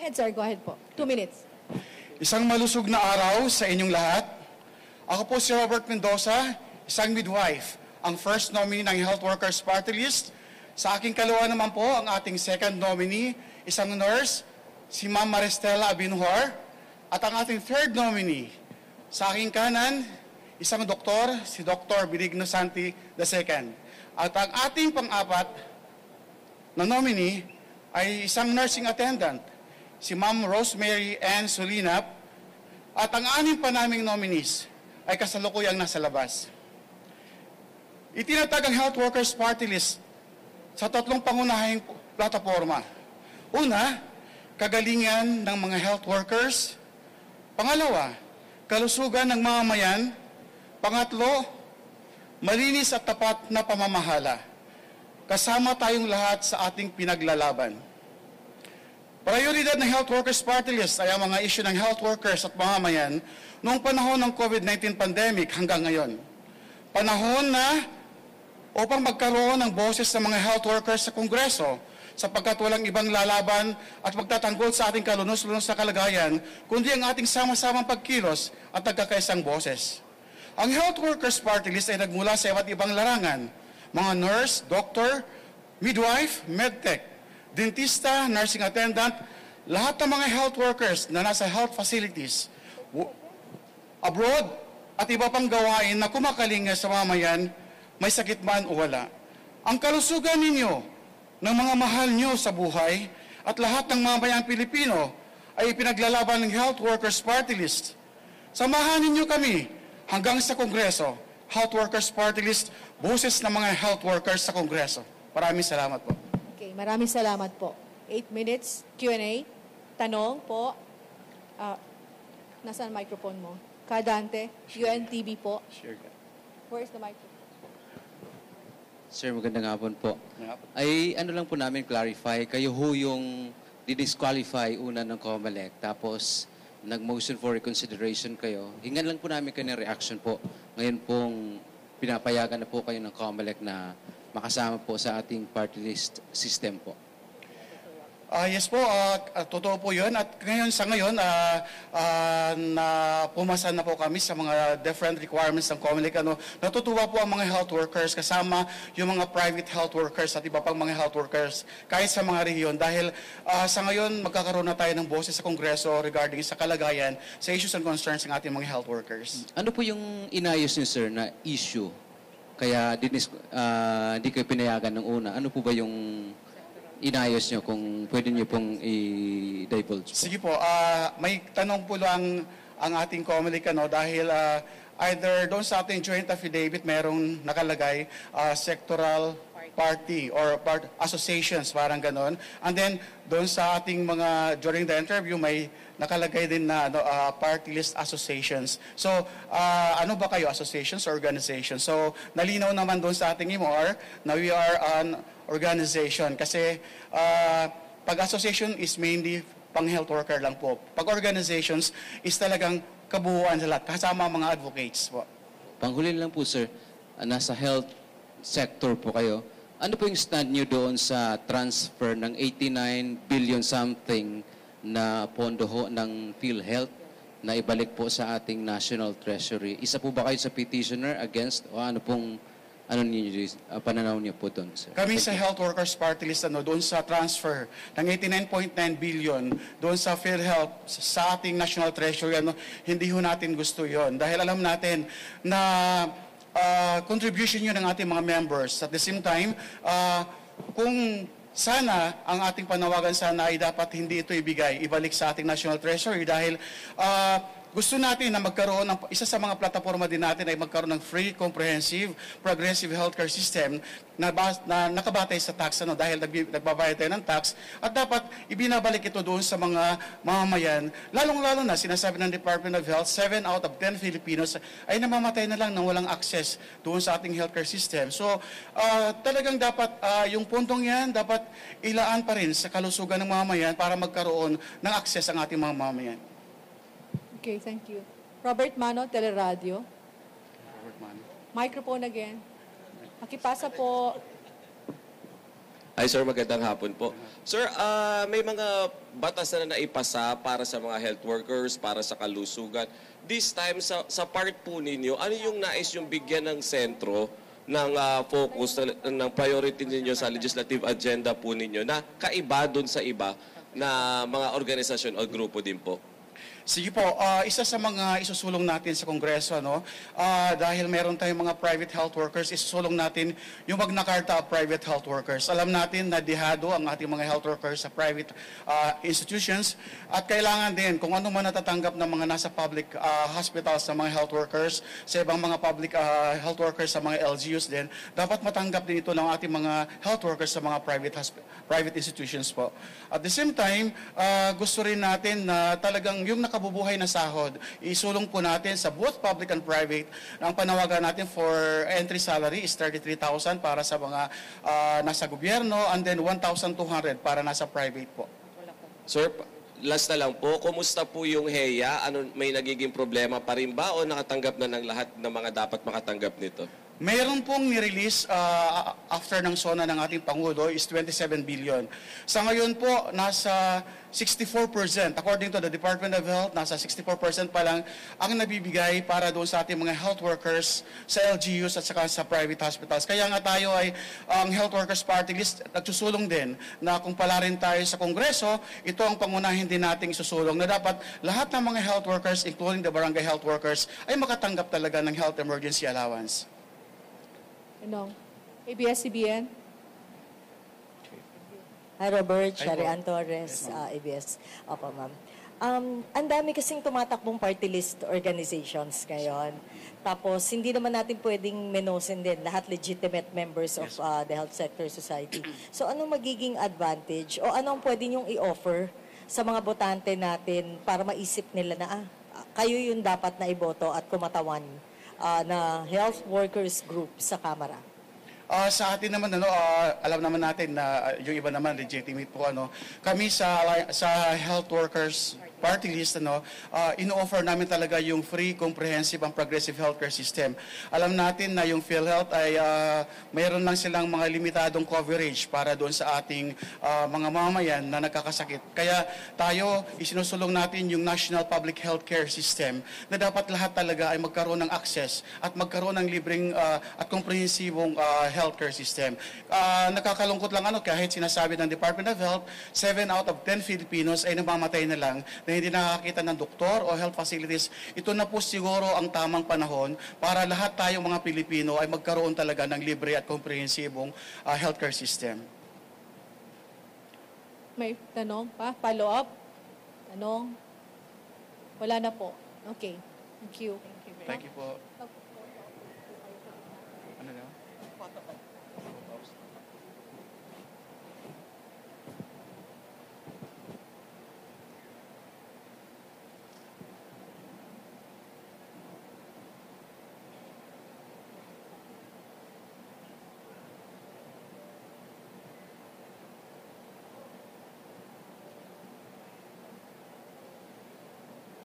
ahead, sir. Go ahead po. 2 minutes. Isang malusog na araw sa inyong lahat. Ako po si Robert Mendoza, isang midwife, ang first nominee ng Health Workers Party List. Sa aking kaliwa naman po, ang ating second nominee, isang nurse, si Ma'am Maristela Abinhor. At ang ating third nominee, sa aking kanan, isang doktor, si Dr. Benigno Santi II. At ang ating pang-apat na nominee ay isang nursing attendant, si Ma'am Rosemary Ann Solinap, at ang anim pa naming nominees ay kasalukuyang nasa labas. Itinatag ang Health Workers Party List sa tatlong pangunahing plataforma. Una, kagalingan ng mga health workers. Pangalawa, kalusugan ng mamamayan. Pangatlo, malinis at tapat na pamamahala. Kasama tayong lahat sa ating pinaglalaban. Prioridad ng Health Workers Party List ay ang mga issue ng health workers at mamamayan noong panahon ng COVID-19 pandemic hanggang ngayon. Panahon na upang magkaroon ng boses ng mga health workers sa Kongreso sapagkat walang ibang lalaban at magtatanggol sa ating kalunos-lunos na kalagayan kundi ang ating sama-samang pagkilos at nagkakaisang boses. Ang Health Workers Party List ay nagmula sa iba't ibang larangan, mga nurse, doctor, midwife, medtech, dentista, nursing attendant, lahat ng mga health workers na nasa health facilities, abroad, at iba pang gawain na kumakalinga sa mamayan, may sakit man o wala. Ang kalusugan ninyo, ng mga mahal nyo sa buhay, at lahat ng mamamayang Pilipino ay ipinaglalaban ng Health Workers Party List. Samahan ninyo kami hanggang sa Kongreso. Health Workers Party List, boses ng mga health workers sa Kongreso. Maraming salamat po. Okay, maraming salamat po. 8 minutes, Q&A. Tanong po. Nasaan ang microphone mo? Kadante, UNTV po. Sure. Where's the microphone? Sir, magandang hapon po. Ay, ano lang po namin clarify, kayo ho yung didisqualify una ng COMELEC, tapos nag-motion for reconsideration kayo. Hingan lang po namin kayo ng reaction po. Ngayon pong pinapayagan na po kayo ng COMELEC na makasama po sa ating party list system po. Yes po, totoo po yun. At sa ngayon, na pumasa na po kami sa mga different requirements ng COMELEC. Natutuwa po ang mga health workers kasama yung mga private health workers at iba pang mga health workers kahit sa mga rehiyon. Dahil sa ngayon, magkakaroon na tayo ng boses sa Kongreso regarding sa kalagayan sa issues and concerns ng ating mga health workers. Ano po yung inayos niyo, sir, na issue? Kaya hindi kayo pinayagan ng una. Ano po ba yung inayos nyo kung pwede nyo pong i-divulge po? Sige po, may tanong po lang ang ating COMELEC dahil either doon sa ating joint affidavit merong nakalagay sectoral party or associations, parang ganon. And then doon sa ating during the interview may nakalagay din na party list associations. So ano ba kayo, associations or organizations? So nalinaw naman doon sa ating MOR na we are an organization kasi pag association is mainly pang health worker lang po. Pag organizations is talagang kabuuan sa lahat, kasama mga advocates po. Panghuli lang po, sir, nasa health sector po kayo. Ano po yung stand nyo doon sa transfer ng 89 billion something na pondo ho ng PhilHealth na ibalik po sa ating National Treasury? Isa po ba kayo sa petitioner against o ano pong pananaw niyo po doon, sir? Kami sa Health Workers Party List doon sa transfer ng 89.9 billion doon sa PhilHealth sa ating National Treasury, hindi ho natin gusto yon dahil alam natin na contribution yun ng ating mga members. At the same time, kung sana ang ating panawagan sana ay dapat hindi ito ibalik sa ating National Treasury dahil gusto natin na magkaroon ng isa sa mga plataforma din natin ay magkaroon ng free, comprehensive, progressive healthcare system na nakabatay sa tax dahil nagbabayad tayo ng tax at dapat ibinabalik ito doon sa mga mamamayan. Lalong-lalo na sinasabi ng Department of Health, 7 out of 10 Filipinos ay namamatay na lang nang walang access doon sa ating healthcare system. So talagang dapat yung puntong yan dapat ilaan pa rin sa kalusugan ng mamamayan para magkaroon ng access ang ating mga mamamayan. Okay, thank you. Robert Mano, Teleradio. Robert Mano. Microphone again. Makipasa po. Hi sir, magandang hapon po. Sir, may mga batas na naipasa para sa mga health workers, para sa kalusugan. This time, sa part po ninyo, ano yung nais yung bigyan ng sentro ng focus, ng priority ninyo sa legislative agenda po ninyo na kaiba doon sa iba na mga organisasyon o grupo din po? Sige po, isa sa mga isusulong natin sa Kongreso, dahil meron tayong mga private health workers, isusulong natin yung Magna Carta of Private Health Workers. Alam natin na dihado ang ating mga health workers sa private institutions at kailangan din kung ano man natatanggap ng mga nasa public hospitals sa mga health workers, sa ibang mga public health workers sa mga LGUs din, dapat matanggap din ito ng ating mga health workers sa mga private institutions po. At the same time, gusto rin natin na talagang yung nakabubuhay na sahod, isulong po natin sa both public and private. Ang panawagan natin for entry salary is 33,000 para sa mga nasa gobyerno and then 1,200 para nasa private po. Sir, last na lang po, kumusta po yung HEA? May nagiging problema pa rin ba o nakatanggap na ng lahat ng mga dapat makatanggap nito? Mayroon pong nirelease after ng SONA ng ating Pangulo is 27 billion. Sa ngayon po, nasa 64%. According to the Department of Health, nasa 64% pa lang ang nabibigay para doon sa ating mga health workers sa LGUs at saka sa private hospitals. Kaya nga tayo ay, ang Health Workers Party List, nagsusulong din na kung pala rin tayo sa Kongreso, ito ang pangunahin din nating isusulong na dapat lahat ng mga health workers, including the barangay health workers, ay makatanggap talaga ng health emergency allowance. ABS-CBN. Hi Robert, Hi, Sharian po. Torres, Yes, ma'am. ABS. Opo, ma'am. Ang dami kasing tumatakbong party list organizations ngayon. Tapos, hindi naman natin pwedeng menosin din. Lahat legitimate members of the health sector society. So, anong magiging advantage o anong pwede niyong i-offer sa mga botante natin para maisip nila na kayo yung dapat na iboto at kumatawan na health workers group sa Kamara? Sa atin naman, alam naman natin na yung iba naman legitimate po. Kami sa health workers party list, ino-offer namin talaga yung free, comprehensive, and progressive healthcare system. Alam natin na yung PhilHealth ay mayroon lang silang mga limitadong coverage para doon sa ating mga mamamayan na nagkakasakit. Kaya tayo, isinusulong natin yung National Public Healthcare System na dapat lahat talaga ay magkaroon ng access at magkaroon ng libreng at komprehensibong healthcare system. Nakakalungkot lang kahit sinasabi ng Department of Health, 7 out of 10 Filipinos ay namamatay na lang na hindi nakakita ng doktor o health facilities. Ito na po siguro ang tamang panahon para lahat tayong mga Pilipino ay magkaroon talaga ng libre at komprehensibong healthcare system. May tanong pa? Follow up? Tanong? Wala na po. Okay. Thank you. Thank you po. Ano na?